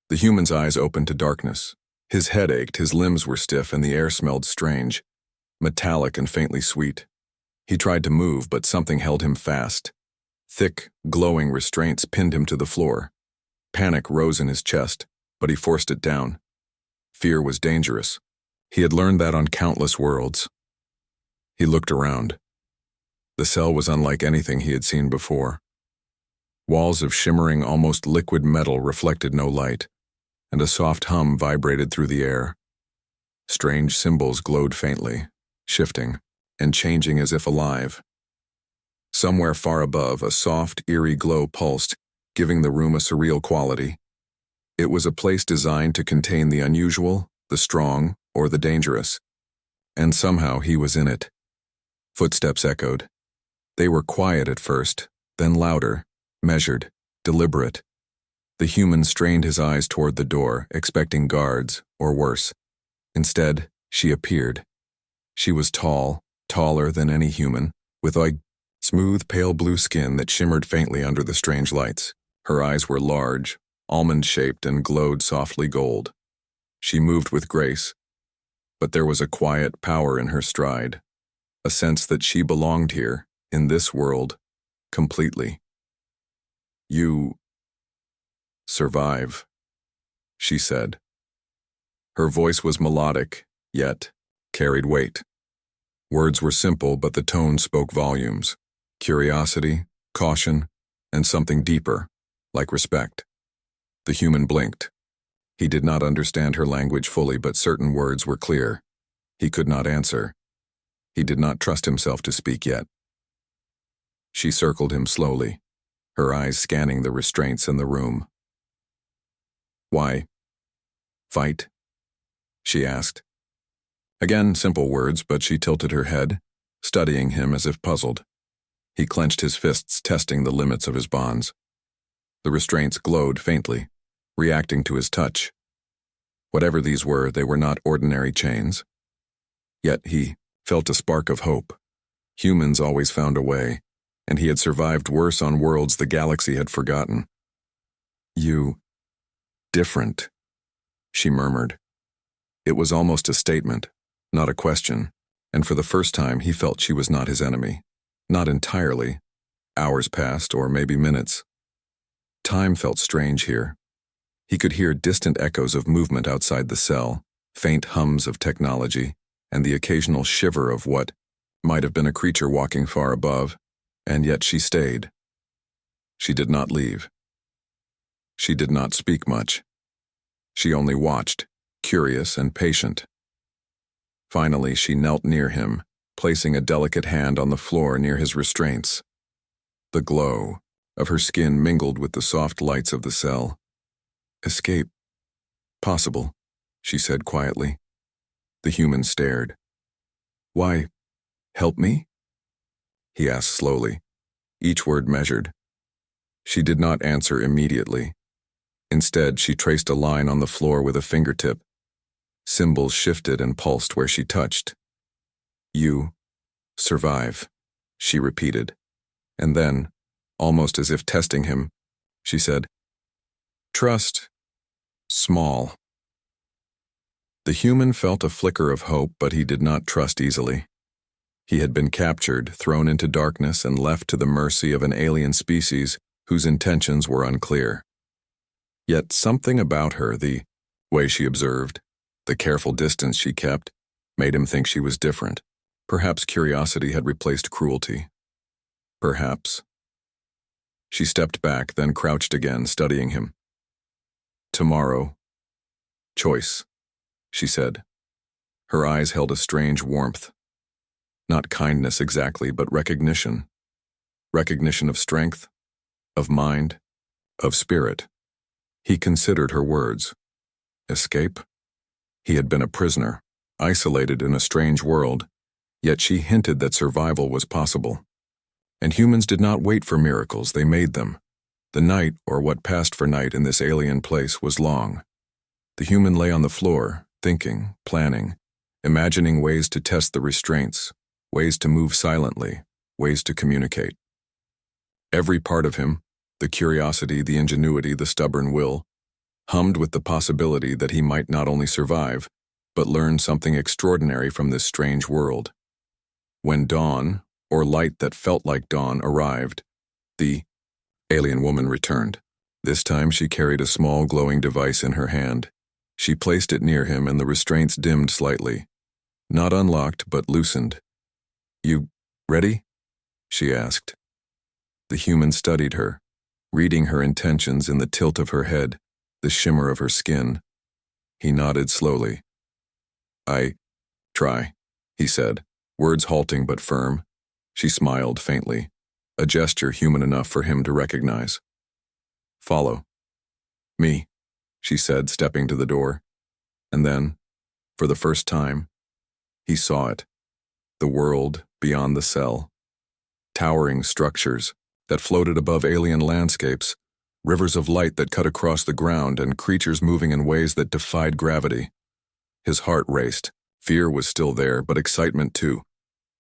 The human's eyes opened to darkness. His head ached, his limbs were stiff, and the air smelled strange, metallic and faintly sweet. He tried to move, but something held him fast. Thick, glowing restraints pinned him to the floor. Panic rose in his chest, but he forced it down. Fear was dangerous. He had learned that on countless worlds. He looked around. The cell was unlike anything he had seen before. Walls of shimmering, almost liquid metal reflected no light, and a soft hum vibrated through the air. Strange symbols glowed faintly, shifting and changing as if alive. Somewhere far above, a soft, eerie glow pulsed, giving the room a surreal quality. It was a place designed to contain the unusual, the strong, or the dangerous. And somehow he was in it. Footsteps echoed. They were quiet at first, then louder, measured, deliberate. The human strained his eyes toward the door, expecting guards, or worse. Instead, she appeared. She was tall, taller than any human, with smooth, pale blue skin that shimmered faintly under the strange lights. Her eyes were large, almond-shaped, and glowed softly gold. She moved with grace, but there was a quiet power in her stride, a sense that she belonged here, in this world, completely. "You survive," she said. Her voice was melodic, yet carried weight. Words were simple, but the tone spoke volumes. Curiosity, caution, and something deeper, like respect. The human blinked. He did not understand her language fully, but certain words were clear. He could not answer. He did not trust himself to speak yet. She circled him slowly, her eyes scanning the restraints in the room. "Why fight?" she asked. Again, simple words, but she tilted her head, studying him as if puzzled. He clenched his fists, testing the limits of his bonds. The restraints glowed faintly, reacting to his touch. Whatever these were, they were not ordinary chains. Yet he felt a spark of hope. Humans always found a way, and he had survived worse on worlds the galaxy had forgotten. "You different," she murmured. It was almost a statement, not a question, and for the first time he felt she was not his enemy. Not entirely. Hours passed, or maybe minutes. Time felt strange here. He could hear distant echoes of movement outside the cell, faint hums of technology, and the occasional shiver of what might have been a creature walking far above, and yet she stayed. She did not leave. She did not speak much. She only watched, curious and patient. Finally, she knelt near him, placing a delicate hand on the floor near his restraints. The glow of her skin mingled with the soft lights of the cell. "Escape. Possible," she said quietly. The human stared. "Why, help me?" he asked slowly, each word measured. She did not answer immediately. Instead, she traced a line on the floor with a fingertip. Symbols shifted and pulsed where she touched. "You survive," she repeated. And then, almost as if testing him, she said, "Trust. Small." The human felt a flicker of hope, but he did not trust easily. He had been captured, thrown into darkness, and left to the mercy of an alien species whose intentions were unclear. Yet something about her, the way she observed, the careful distance she kept, made him think she was different. Perhaps curiosity had replaced cruelty. Perhaps. She stepped back, then crouched again, studying him. "Tomorrow. Choice," she said. Her eyes held a strange warmth. Not kindness exactly, but recognition. Recognition of strength, of mind, of spirit. He considered her words. Escape? He had been a prisoner, isolated in a strange world, yet she hinted that survival was possible. And humans did not wait for miracles, they made them. The night, or what passed for night in this alien place, was long. The human lay on the floor, thinking, planning, imagining ways to test the restraints, ways to move silently, ways to communicate. Every part of him, the curiosity, the ingenuity, the stubborn will, hummed with the possibility that he might not only survive, but learn something extraordinary from this strange world. When dawn, or light that felt like dawn, arrived, the alien woman returned. This time she carried a small glowing device in her hand. She placed it near him and the restraints dimmed slightly. Not unlocked, but loosened. "You ready?" she asked. The human studied her, reading her intentions in the tilt of her head, the shimmer of her skin. He nodded slowly. "I try," he said, words halting but firm. She smiled faintly, a gesture human enough for him to recognize. "Follow me," she said, stepping to the door. And then, for the first time, he saw it, the world beyond the cell. Towering structures that floated above alien landscapes, rivers of light that cut across the ground, and creatures moving in ways that defied gravity. His heart raced. Fear was still there, but excitement too.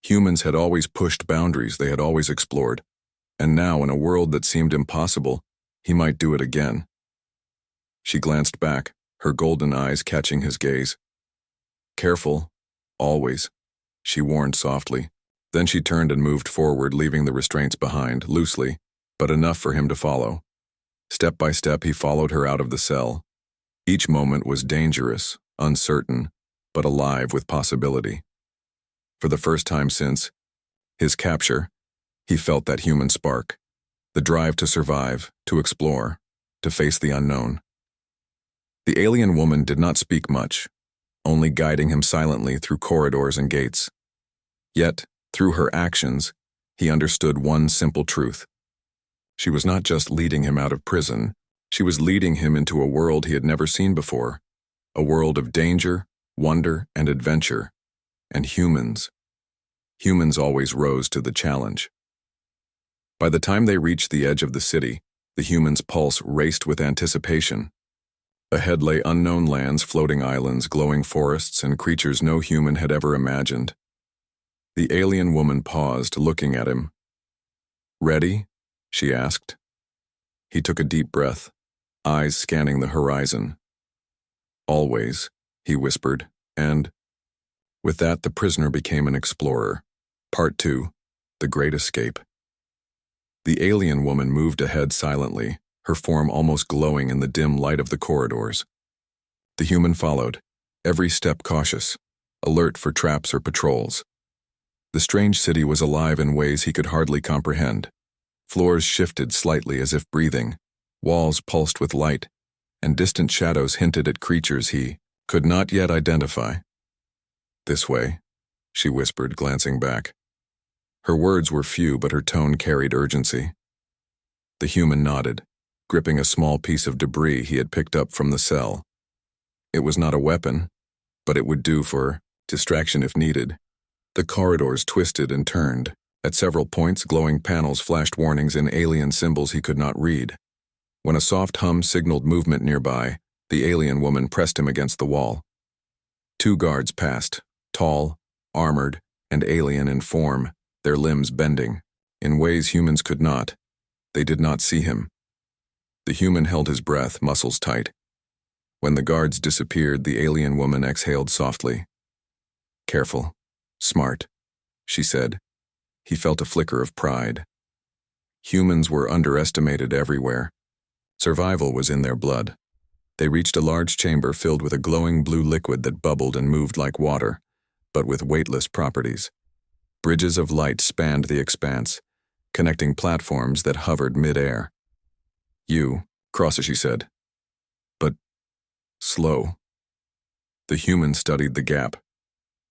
Humans had always pushed boundaries they had always explored, and now, in a world that seemed impossible, he might do it again. She glanced back, her golden eyes catching his gaze. "Careful, always," she warned softly. Then she turned and moved forward, leaving the restraints behind, loosely, but enough for him to follow. Step by step, he followed her out of the cell. Each moment was dangerous, uncertain, but alive with possibility. For the first time since his capture, he felt that human spark, the drive to survive, to explore, to face the unknown. The alien woman did not speak much, only guiding him silently through corridors and gates. Yet, through her actions, he understood one simple truth. She was not just leading him out of prison, she was leading him into a world he had never seen before, a world of danger, wonder, and adventure. And humans always rose to the challenge. By the time they reached the edge of the city, the human's pulse raced with anticipation. Ahead lay unknown lands, floating islands, glowing forests, and creatures no human had ever imagined. The alien woman paused, looking at him. "Ready?" she asked. He took a deep breath, eyes scanning the horizon. "Always," he whispered, and with that the prisoner became an explorer. Part 2, The Great Escape. The alien woman moved ahead silently, her form almost glowing in the dim light of the corridors. The human followed, every step cautious, alert for traps or patrols. The strange city was alive in ways he could hardly comprehend. Floors shifted slightly as if breathing, walls pulsed with light, and distant shadows hinted at creatures he could not yet identify. "This way," she whispered, glancing back. Her words were few, but her tone carried urgency. The human nodded, gripping a small piece of debris he had picked up from the cell. It was not a weapon, but it would do for distraction if needed. The corridors twisted and turned. At several points, glowing panels flashed warnings in alien symbols he could not read. When a soft hum signaled movement nearby, the alien woman pressed him against the wall. 2 guards passed, tall, armored, and alien in form, their limbs bending, in ways humans could not. They did not see him. The human held his breath, muscles tight. When the guards disappeared, the alien woman exhaled softly. "Careful. Smart," she said. He felt a flicker of pride. Humans were underestimated everywhere. Survival was in their blood. They reached a large chamber filled with a glowing blue liquid that bubbled and moved like water, but with weightless properties. Bridges of light spanned the expanse, connecting platforms that hovered mid-air. "You, cross," she said. "But slow." The human studied the gap.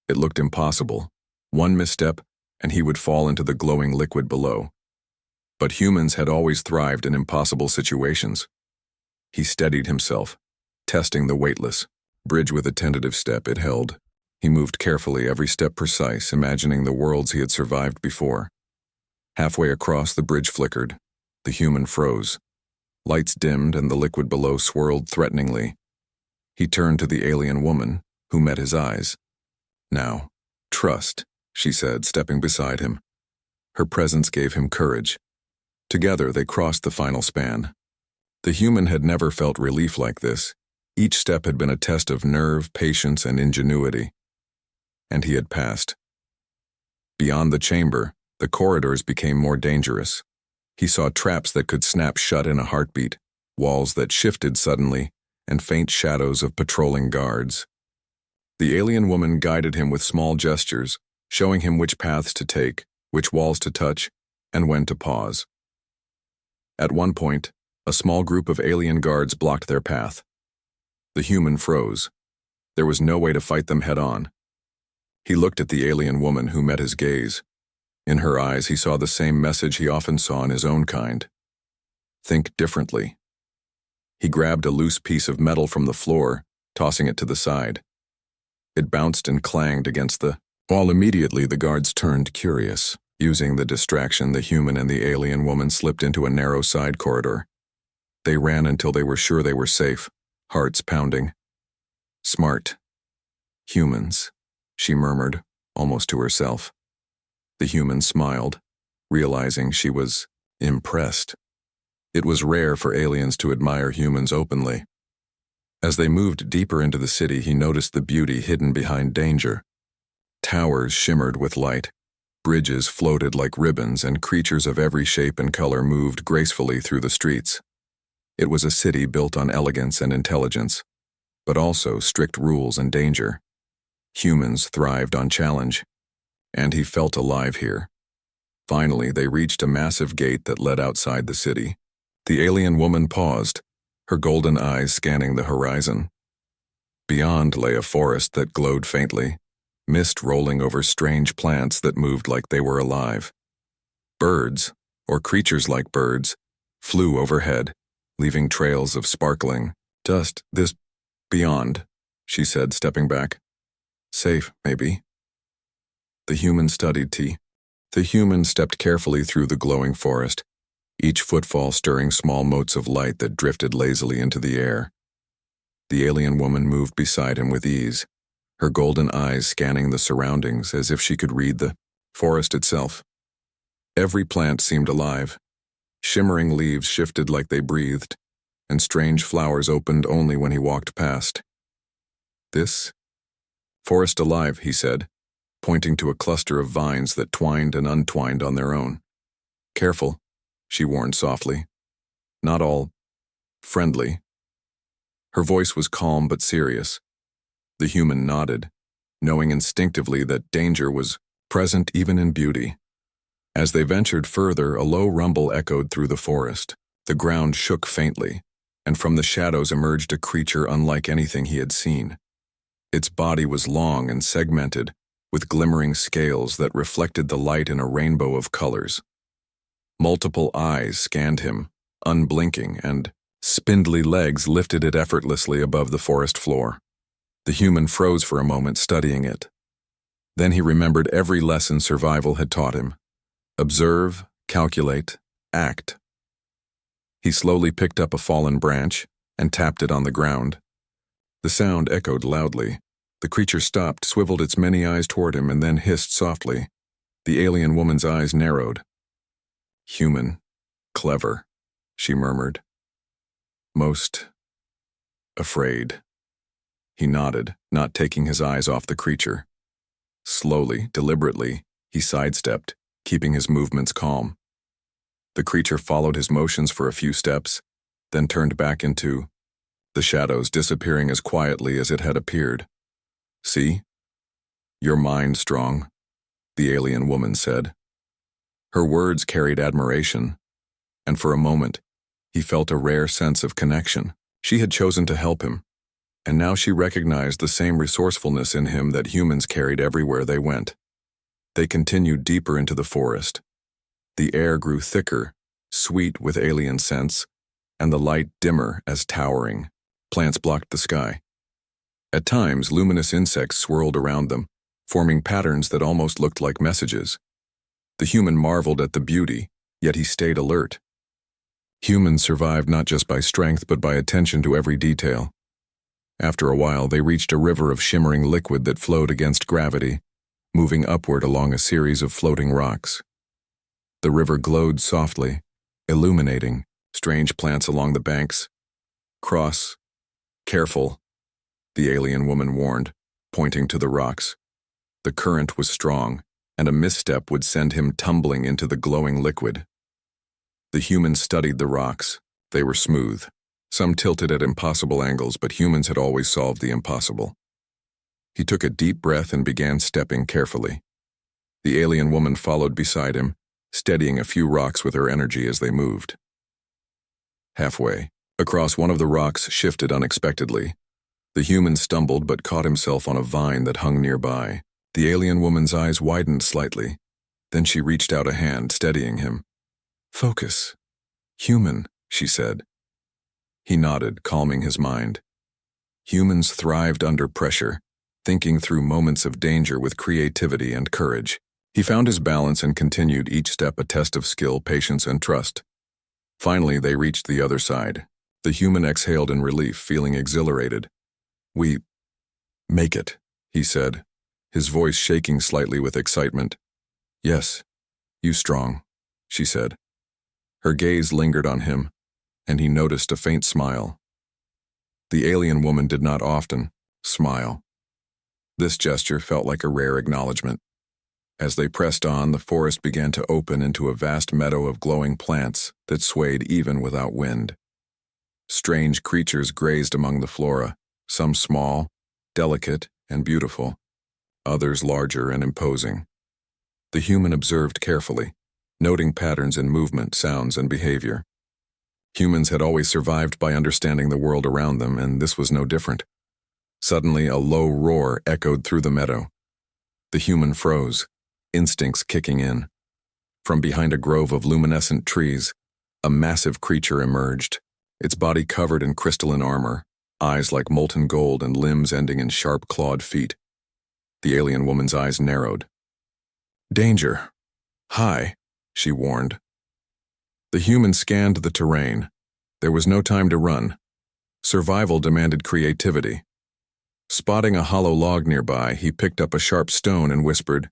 It looked impossible. One misstep, and he would fall into the glowing liquid below. But humans had always thrived in impossible situations. He steadied himself, testing the weightless bridge with a tentative step it held. He moved carefully, every step precise, imagining the worlds he had survived before. Halfway across, the bridge flickered. The human froze. Lights dimmed and the liquid below swirled threateningly. He turned to the alien woman, who met his eyes. "Now, trust," she said, stepping beside him. Her presence gave him courage. Together they crossed the final span. The human had never felt relief like this. Each step had been a test of nerve, patience, and ingenuity. And he had passed. Beyond the chamber, the corridors became more dangerous. He saw traps that could snap shut in a heartbeat, walls that shifted suddenly, and faint shadows of patrolling guards. The alien woman guided him with small gestures, showing him which paths to take, which walls to touch, and when to pause. At one point, a small group of alien guards blocked their path. The human froze. There was no way to fight them head-on. He looked at the alien woman who met his gaze. In her eyes, he saw the same message he often saw in his own kind. Think differently. He grabbed a loose piece of metal from the floor, tossing it to the side. It bounced and clanged against the wall. Immediately, the guards turned curious. Using the distraction, the human and the alien woman slipped into a narrow side corridor. They ran until they were sure they were safe, hearts pounding. Smart. Humans, she murmured, almost to herself. The human smiled, realizing she was impressed. It was rare for aliens to admire humans openly. As they moved deeper into the city, he noticed the beauty hidden behind danger. Towers shimmered with light. Bridges floated like ribbons, and creatures of every shape and color moved gracefully through the streets. It was a city built on elegance and intelligence, but also strict rules and danger. Humans thrived on challenge, and he felt alive here. Finally, they reached a massive gate that led outside the city. The alien woman paused, her golden eyes scanning the horizon. Beyond lay a forest that glowed faintly, mist rolling over strange plants that moved like they were alive. Birds, or creatures like birds, flew overhead, leaving trails of sparkling dust. This beyond, she said, stepping back. Safe, maybe. The human studied T. The human stepped carefully through the glowing forest, each footfall stirring small motes of light that drifted lazily into the air. The alien woman moved beside him with ease, her golden eyes scanning the surroundings as if she could read the forest itself. Every plant seemed alive. Shimmering leaves shifted like they breathed, and strange flowers opened only when he walked past. This forest alive, he said, pointing to a cluster of vines that twined and untwined on their own. Careful, she warned softly. Not all friendly. Her voice was calm but serious. The human nodded, knowing instinctively that danger was present even in beauty. As they ventured further, a low rumble echoed through the forest. The ground shook faintly, and from the shadows emerged a creature unlike anything he had seen. Its body was long and segmented, with glimmering scales that reflected the light in a rainbow of colors. Multiple eyes scanned him, unblinking, and spindly legs lifted it effortlessly above the forest floor. The human froze for a moment, studying it. Then he remembered every lesson survival had taught him. Observe, calculate, act. He slowly picked up a fallen branch and tapped it on the ground. The sound echoed loudly. The creature stopped, swiveled its many eyes toward him, and then hissed softly. The alien woman's eyes narrowed. Human. Clever, she murmured. Most afraid. He nodded, not taking his eyes off the creature. Slowly, deliberately, he sidestepped, keeping his movements calm. The creature followed his motions for a few steps, then turned back into the shadows, disappearing as quietly as it had appeared. See? Your mind strong, the alien woman said. Her words carried admiration, and for a moment, he felt a rare sense of connection. She had chosen to help him, and now she recognized the same resourcefulness in him that humans carried everywhere they went. They continued deeper into the forest. The air grew thicker, sweet with alien scents, and the light dimmer as towering. Plants blocked the sky. At times, luminous insects swirled around them, forming patterns that almost looked like messages. The human marveled at the beauty, yet he stayed alert. Humans survived not just by strength but by attention to every detail. After a while, they reached a river of shimmering liquid that flowed against gravity, moving upward along a series of floating rocks. The river glowed softly, illuminating, strange plants along the banks. Cross. Careful, the alien woman warned, pointing to the rocks. The current was strong, and a misstep would send him tumbling into the glowing liquid. The humans studied the rocks. They were smooth, some tilted at impossible angles, but humans had always solved the impossible. He took a deep breath and began stepping carefully. The alien woman followed beside him, steadying a few rocks with her energy as they moved. Halfway, across one of the rocks shifted unexpectedly. The human stumbled but caught himself on a vine that hung nearby. The alien woman's eyes widened slightly. Then she reached out a hand, steadying him. "Focus. Human," she said. He nodded, calming his mind. Humans thrived under pressure, thinking through moments of danger with creativity and courage. He found his balance and continued, each step a test of skill, patience, and trust. Finally, they reached the other side. The human exhaled in relief, feeling exhilarated. "We make it," he said, his voice shaking slightly with excitement. "Yes, you strong," she said. Her gaze lingered on him, and he noticed a faint smile. The alien woman did not often smile. This gesture felt like a rare acknowledgement. As they pressed on, the forest began to open into a vast meadow of glowing plants that swayed even without wind. Strange creatures grazed among the flora, some small, delicate, and beautiful, others larger and imposing. The human observed carefully, noting patterns in movement, sounds, and behavior. Humans had always survived by understanding the world around them, and this was no different. Suddenly, a low roar echoed through the meadow. The human froze, instincts kicking in. From behind a grove of luminescent trees, a massive creature emerged, its body covered in crystalline armor, eyes like molten gold and limbs ending in sharp clawed feet. The alien woman's eyes narrowed. "Danger. Hi," she warned. The human scanned the terrain. There was no time to run. Survival demanded creativity. Spotting a hollow log nearby, he picked up a sharp stone and whispered,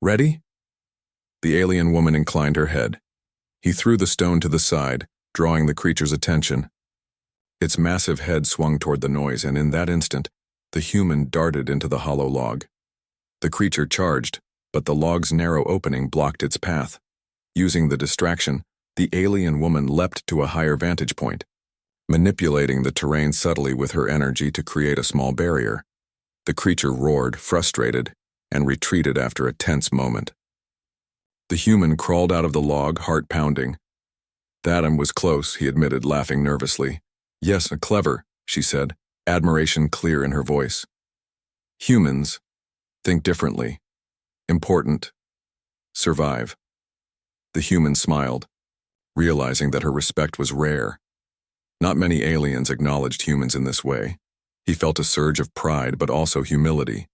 "Ready?" The alien woman inclined her head. He threw the stone to the side, drawing the creature's attention. Its massive head swung toward the noise, and in that instant, the human darted into the hollow log. The creature charged, but the log's narrow opening blocked its path. Using the distraction, the alien woman leapt to a higher vantage point, manipulating the terrain subtly with her energy to create a small barrier. The creature roared, frustrated, and retreated after a tense moment. The human crawled out of the log, heart pounding. "That was close," he admitted, laughing nervously. "Yes, clever," she said, admiration clear in her voice. "Humans think differently. Important. Survive." The human smiled, realizing that her respect was rare. Not many aliens acknowledged humans in this way. He felt a surge of pride, but also humility.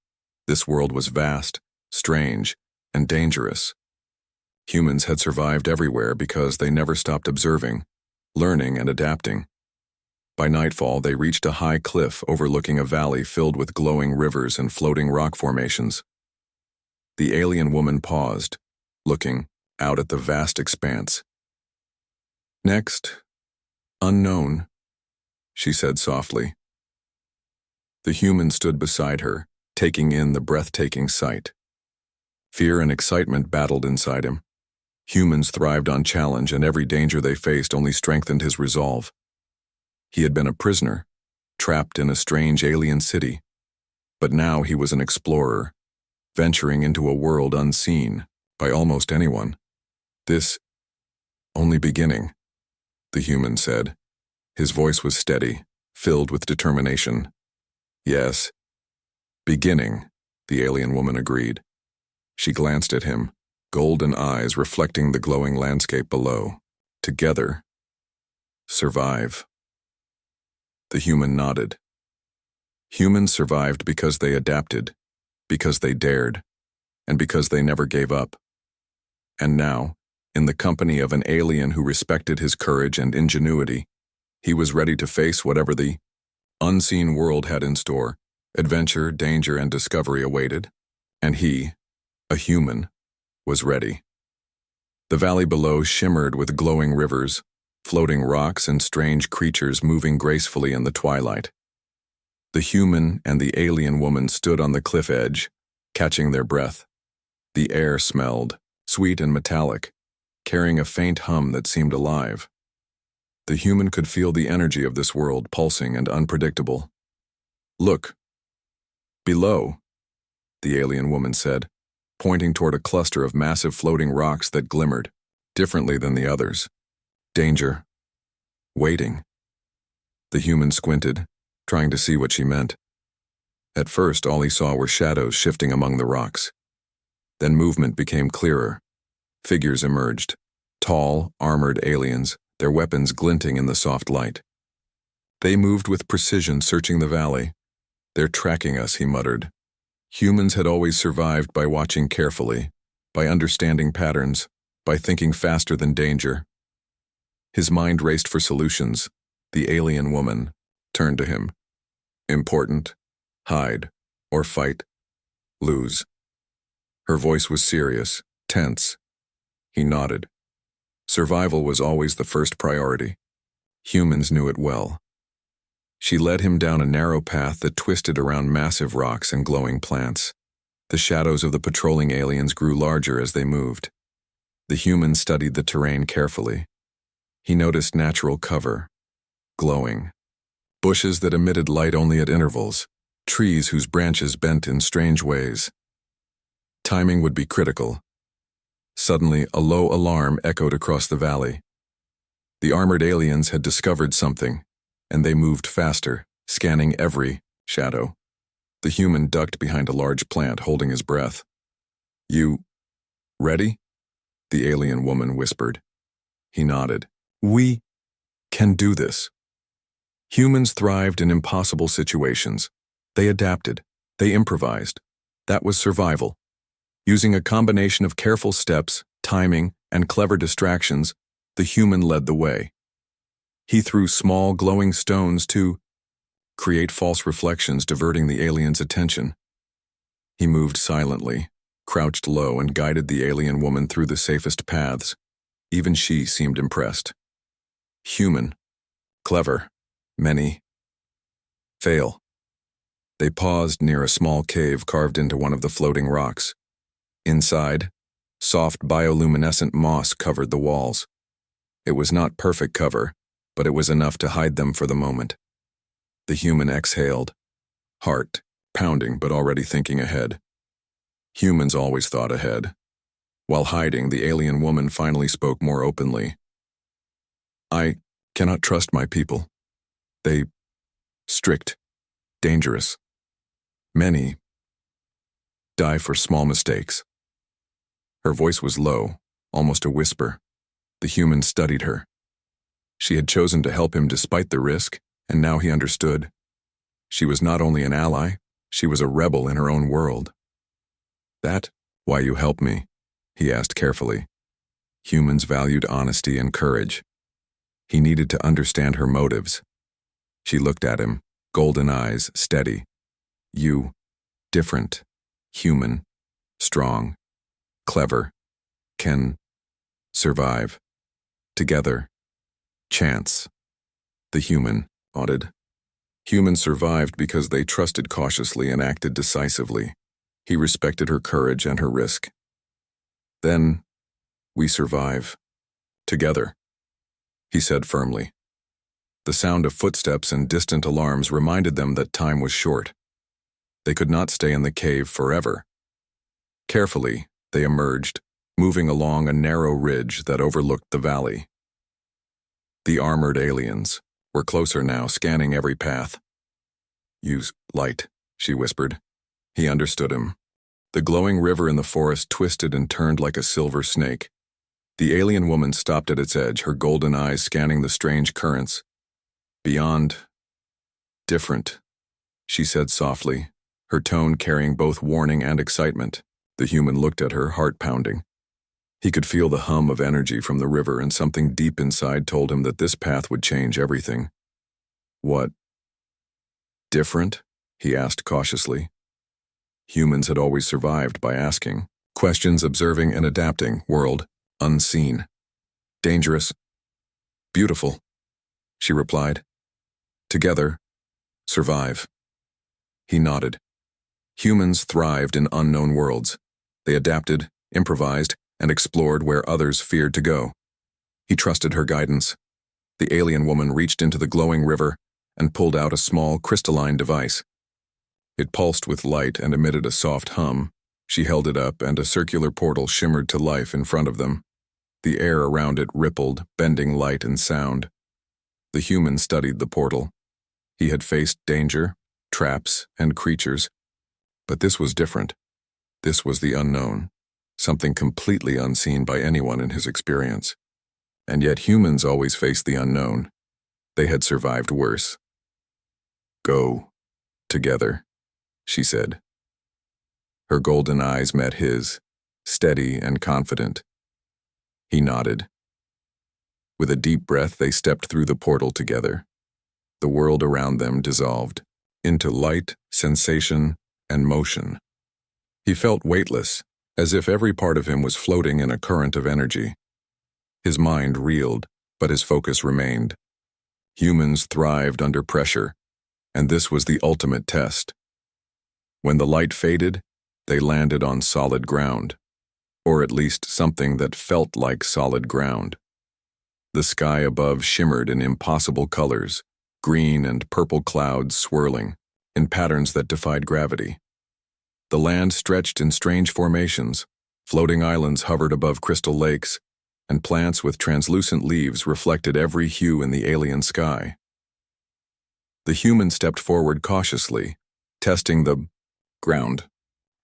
This world was vast, strange, and dangerous. Humans had survived everywhere because they never stopped observing, learning, and adapting. By nightfall, they reached a high cliff overlooking a valley filled with glowing rivers and floating rock formations. The alien woman paused, looking out at the vast expanse. "Next, unknown," she said softly. The human stood beside her, taking in the breathtaking sight. Fear and excitement battled inside him. Humans thrived on challenge, and every danger they faced only strengthened his resolve. He had been a prisoner, trapped in a strange alien city, but now he was an explorer, venturing into a world unseen by almost anyone. "This only beginning," the human said. His voice was steady, filled with determination. "Yes, beginning," the alien woman agreed. She glanced at him, golden eyes reflecting the glowing landscape below. "Together, survive." The human nodded. Humans survived because they adapted, because they dared, and because they never gave up. And now, in the company of an alien who respected his courage and ingenuity, he was ready to face whatever the unseen world had in store. Adventure, danger, and discovery awaited, and he, a human, was ready. The valley below shimmered with glowing rivers, floating rocks and strange creatures moving gracefully in the twilight. The human and the alien woman stood on the cliff edge, catching their breath. The air smelled, sweet and metallic, carrying a faint hum that seemed alive. The human could feel the energy of this world, pulsing and unpredictable. "Look. Below," the alien woman said, pointing toward a cluster of massive floating rocks that glimmered, differently than the others. "Danger. Waiting." The human squinted, trying to see what she meant. At first, all he saw were shadows shifting among the rocks. Then movement became clearer. Figures emerged, tall, armored aliens, their weapons glinting in the soft light. They moved with precision, searching the valley. "They're tracking us," he muttered. Humans had always survived by watching carefully, by understanding patterns, by thinking faster than danger. His mind raced for solutions. The alien woman turned to him. "Important. Hide. Or fight. Lose." Her voice was serious, tense. He nodded. Survival was always the first priority. Humans knew it well. She led him down a narrow path that twisted around massive rocks and glowing plants. The shadows of the patrolling aliens grew larger as they moved. The human studied the terrain carefully. He noticed natural cover, glowing. Bushes that emitted light only at intervals. Trees whose branches bent in strange ways. Timing would be critical. Suddenly, a low alarm echoed across the valley. The armored aliens had discovered something, and they moved faster, scanning every shadow. The human ducked behind a large plant, holding his breath. "You ready?" the alien woman whispered. He nodded. "We can do this." Humans thrived in impossible situations. They adapted. They improvised. That was survival. Using a combination of careful steps, timing, and clever distractions, the human led the way. He threw small, glowing stones to create false reflections, diverting the alien's attention. He moved silently, crouched low, and guided the alien woman through the safest paths. Even she seemed impressed. Human. Clever. Many. Fail. They paused near a small cave carved into one of the floating rocks. Inside, soft bioluminescent moss covered the walls. It was not perfect cover, but it was enough to hide them for the moment. The human exhaled, heart pounding but already thinking ahead. Humans always thought ahead. While hiding, the alien woman finally spoke more openly. "I cannot trust my people. They strict, dangerous. Many die for small mistakes." Her voice was low, almost a whisper. The human studied her. She had chosen to help him despite the risk, and now he understood. She was not only an ally, she was a rebel in her own world. "That why you help me?" he asked carefully. Humans valued honesty and courage. He needed to understand her motives. She looked at him, golden eyes, steady. "You, different, human, strong, clever, can survive. Together. Chance." The human nodded. Humans survived because they trusted cautiously and acted decisively. He respected her courage and her risk. "Then, we survive. Together," he said firmly. The sound of footsteps and distant alarms reminded them that time was short. They could not stay in the cave forever. Carefully, they emerged, moving along a narrow ridge that overlooked the valley. The armored aliens were closer now, scanning every path. "Use light," she whispered. He understood him. The glowing river in the forest twisted and turned like a silver snake. The alien woman stopped at its edge, her golden eyes scanning the strange currents. "Beyond. Different," she said softly, her tone carrying both warning and excitement. The human looked at her, heart pounding. He could feel the hum of energy from the river, and something deep inside told him that this path would change everything. "What? Different?" he asked cautiously. Humans had always survived by asking questions, observing and adapting, world unseen. Dangerous. Beautiful, she replied. Together, survive. He nodded. Humans thrived in unknown worlds. They adapted, improvised, and explored where others feared to go. He trusted her guidance. The alien woman reached into the glowing river and pulled out a small crystalline device. It pulsed with light and emitted a soft hum. She held it up, and a circular portal shimmered to life in front of them. The air around it rippled, bending light and sound. The human studied the portal. He had faced danger, traps, and creatures. But this was different. This was the unknown, something completely unseen by anyone in his experience. And yet humans always face the unknown. They had survived worse. Go. Together, she said. Her golden eyes met his, steady and confident. He nodded. With a deep breath, they stepped through the portal together. The world around them dissolved into light, sensation, and motion. He felt weightless, as if every part of him was floating in a current of energy. His mind reeled, but his focus remained. Humans thrived under pressure, and this was the ultimate test. When the light faded, they landed on solid ground, or at least something that felt like solid ground. The sky above shimmered in impossible colors, green and purple clouds swirling, in patterns that defied gravity. The land stretched in strange formations, floating islands hovered above crystal lakes, and plants with translucent leaves reflected every hue in the alien sky. The human stepped forward cautiously, testing the ground.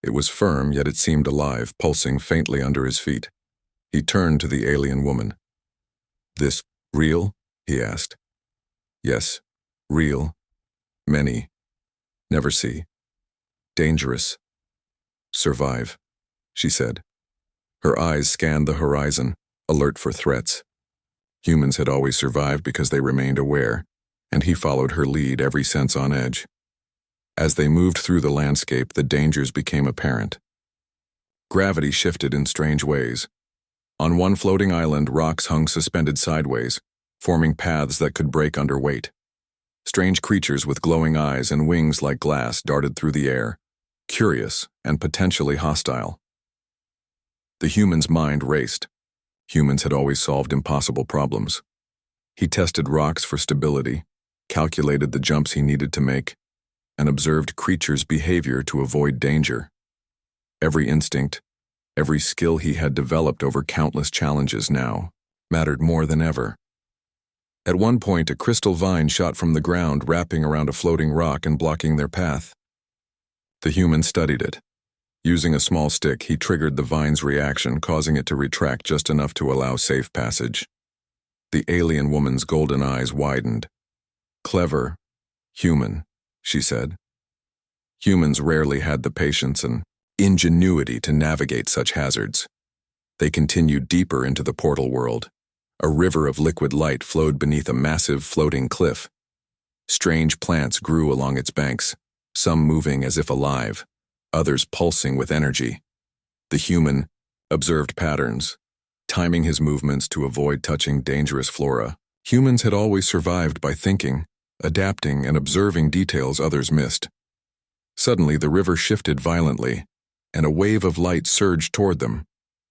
It was firm, yet it seemed alive, pulsing faintly under his feet. He turned to the alien woman. "This real?" he asked. "Yes, real. Many. Never see. Dangerous. Survive," she said. Her eyes scanned the horizon, alert for threats. Humans had always survived because they remained aware, and he followed her lead, every sense on edge. As they moved through the landscape, the dangers became apparent. Gravity shifted in strange ways. On one floating island, rocks hung suspended sideways, forming paths that could break under weight. Strange creatures with glowing eyes and wings like glass darted through the air, curious and potentially hostile. The human's mind raced. Humans had always solved impossible problems. He tested rocks for stability, calculated the jumps he needed to make, and observed creatures' behavior to avoid danger. Every instinct, every skill he had developed over countless challenges now mattered more than ever. At one point, a crystal vine shot from the ground, wrapping around a floating rock and blocking their path. The human studied it. Using a small stick, he triggered the vine's reaction, causing it to retract just enough to allow safe passage. The alien woman's golden eyes widened. "Clever, human," she said. Humans rarely had the patience and ingenuity to navigate such hazards. They continued deeper into the portal world. A river of liquid light flowed beneath a massive floating cliff. Strange plants grew along its banks, some moving as if alive, others pulsing with energy. The human observed patterns, timing his movements to avoid touching dangerous flora. Humans had always survived by thinking, adapting, and observing details others missed. Suddenly, the river shifted violently, and a wave of light surged toward them.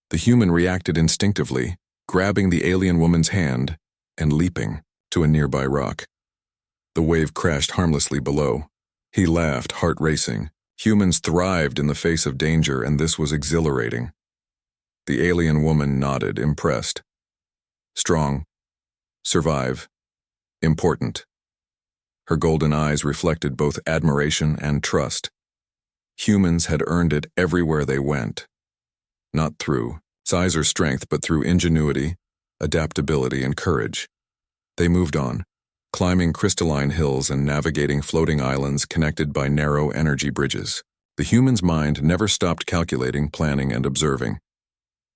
The human reacted instinctively, grabbing the alien woman's hand and leaping to a nearby rock. The wave crashed harmlessly below. He laughed, heart racing. Humans thrived in the face of danger, and this was exhilarating. The alien woman nodded, impressed. Strong. Survive. Important. Her golden eyes reflected both admiration and trust. Humans had earned it everywhere they went. Not through size or strength, but through ingenuity, adaptability, and courage. They moved on, climbing crystalline hills and navigating floating islands connected by narrow energy bridges. The human's mind never stopped calculating, planning, and observing.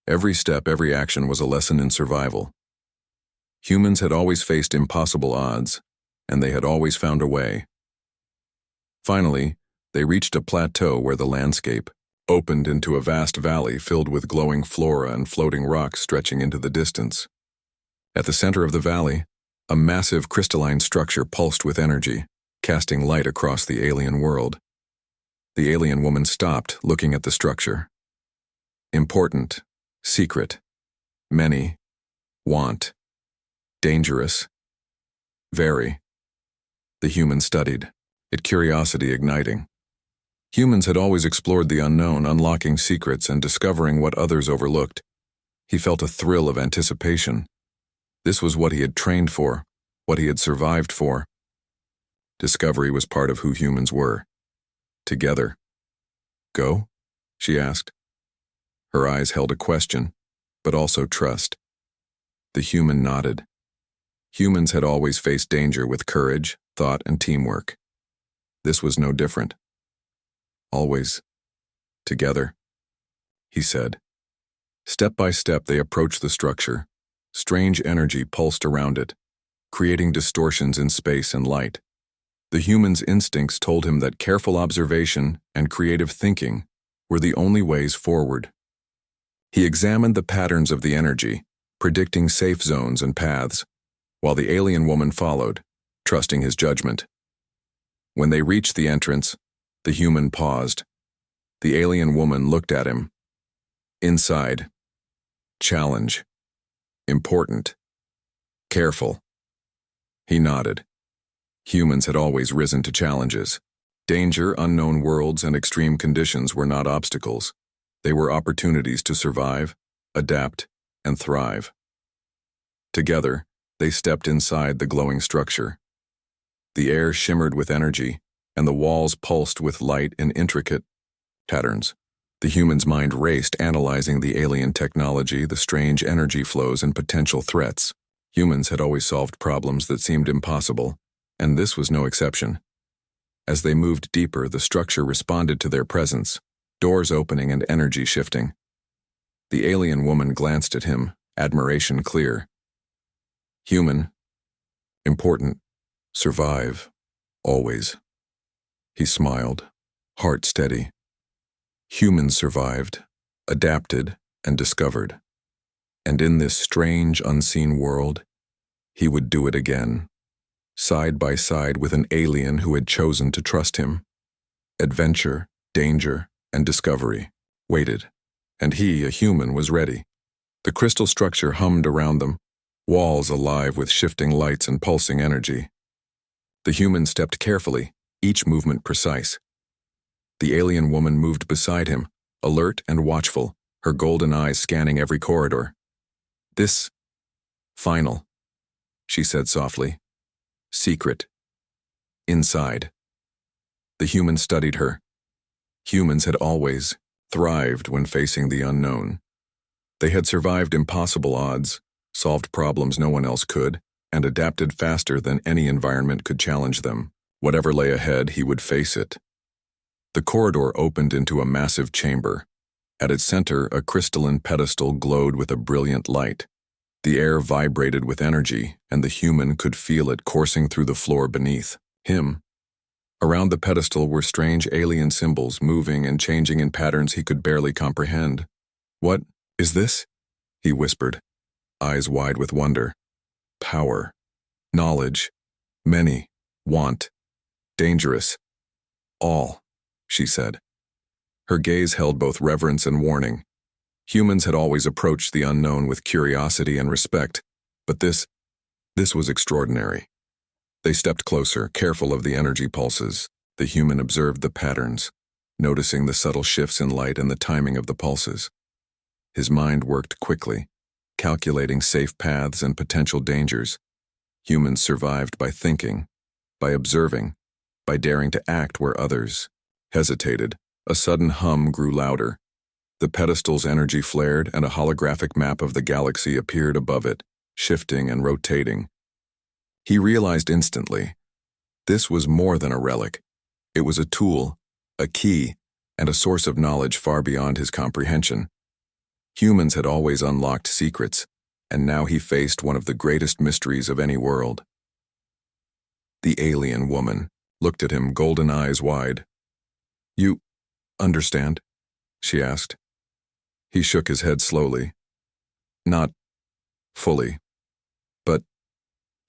Every step, every action was a lesson in survival. Humans had always faced impossible odds, and they had always found a way. Finally, they reached a plateau where the landscape opened into a vast valley filled with glowing flora and floating rocks stretching into the distance. At the center of the valley, A massive crystalline structure pulsed with energy, casting light across the alien world. The alien woman stopped, looking at the structure. Important, secret, many, want, dangerous, very. The human studied, its curiosity igniting. Humans had always explored the unknown, unlocking secrets and discovering what others overlooked. He felt a thrill of anticipation. This was what he had trained for, what he had survived for. Discovery was part of who humans were. Together. Go? She asked. Her eyes held a question, but also trust. The human nodded. Humans had always faced danger with courage, thought, and teamwork. This was no different. Always. Together. He said. Step by step they approached the structure. Strange energy pulsed around it, creating distortions in space and light. The human's instincts told him that careful observation and creative thinking were the only ways forward. He examined the patterns of the energy, predicting safe zones and paths, while the alien woman followed, trusting his judgment. When they reached the entrance, the human paused. The alien woman looked at him. Inside. Challenge. Important. Careful. He nodded. Humans had always risen to challenges. Danger, unknown worlds, and extreme conditions were not obstacles. They were opportunities to survive, adapt, and thrive. Together, they stepped inside the glowing structure. The air shimmered with energy, and the walls pulsed with light in intricate patterns. The human's mind raced, analyzing the alien technology, the strange energy flows, and potential threats. Humans had always solved problems that seemed impossible, and this was no exception. As they moved deeper, the structure responded to their presence, doors opening and energy shifting. The alien woman glanced at him, admiration clear. Human. Important. Survive. Always. He smiled, heart steady. Humans survived, adapted, and discovered. And in this strange, unseen world, he would do it again, side by side with an alien who had chosen to trust him. Adventure, danger, and discovery waited, and he, a human, was ready. The crystal structure hummed around them, walls alive with shifting lights and pulsing energy. The human stepped carefully, each movement precise. The alien woman moved beside him, alert and watchful, her golden eyes scanning every corridor. This. Final. She said softly. Secret. Inside. The human studied her. Humans had always thrived when facing the unknown. They had survived impossible odds, solved problems no one else could, and adapted faster than any environment could challenge them. Whatever lay ahead, he would face it. The corridor opened into a massive chamber. At its center, a crystalline pedestal glowed with a brilliant light. The air vibrated with energy, and the human could feel it coursing through the floor beneath him. Around the pedestal were strange alien symbols, moving and changing in patterns he could barely comprehend. What is this? He whispered, eyes wide with wonder. Power. Knowledge. Many. Want. Dangerous. All. She said. Her gaze held both reverence and warning. Humans had always approached the unknown with curiosity and respect, but this was extraordinary. They stepped closer, careful of the energy pulses. The human observed the patterns, noticing the subtle shifts in light and the timing of the pulses. His mind worked quickly, calculating safe paths and potential dangers. Humans survived by thinking, by observing, by daring to act where others hesitated. A sudden hum grew louder. The pedestal's energy flared, and a holographic map of the galaxy appeared above it, shifting and rotating. He realized instantly, this was more than a relic. It was a tool, a key, and a source of knowledge far beyond his comprehension. Humans had always unlocked secrets, and now he faced one of the greatest mysteries of any world. The alien woman looked at him, golden eyes wide. You understand? She asked. He shook his head slowly. Not fully, but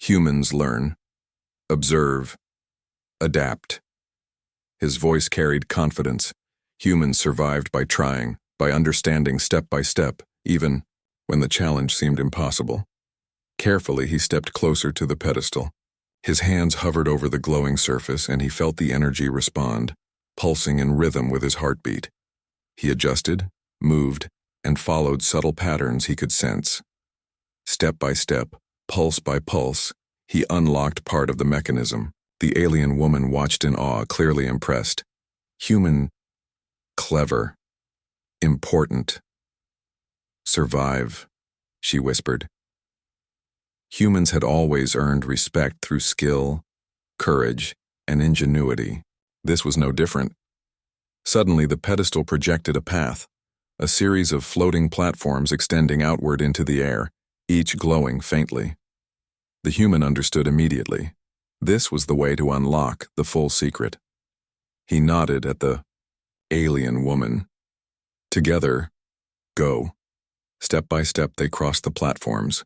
Humans learn, observe, adapt. His voice carried confidence. Humans survived by trying, by understanding step by step, even when the challenge seemed impossible. Carefully, he stepped closer to the pedestal. His hands hovered over the glowing surface, and he felt the energy respond, pulsing in rhythm with his heartbeat. He adjusted, moved, and followed subtle patterns he could sense. Step by step, pulse by pulse, he unlocked part of the mechanism. The alien woman watched in awe, clearly impressed. Human, clever, important. Survive, she whispered. Humans had always earned respect through skill, courage, and ingenuity. This was no different. Suddenly, the pedestal projected a path, a series of floating platforms extending outward into the air, each glowing faintly. The human understood immediately. This was the way to unlock the full secret. He nodded at the alien woman. Together, go. Step by step, they crossed the platforms.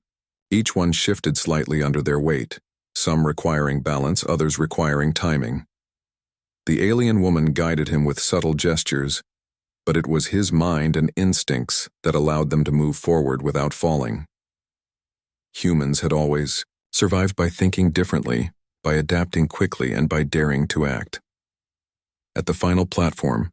Each one shifted slightly under their weight, some requiring balance, others requiring timing. The alien woman guided him with subtle gestures, but it was his mind and instincts that allowed them to move forward without falling. Humans had always survived by thinking differently, by adapting quickly, and by daring to act. At the final platform,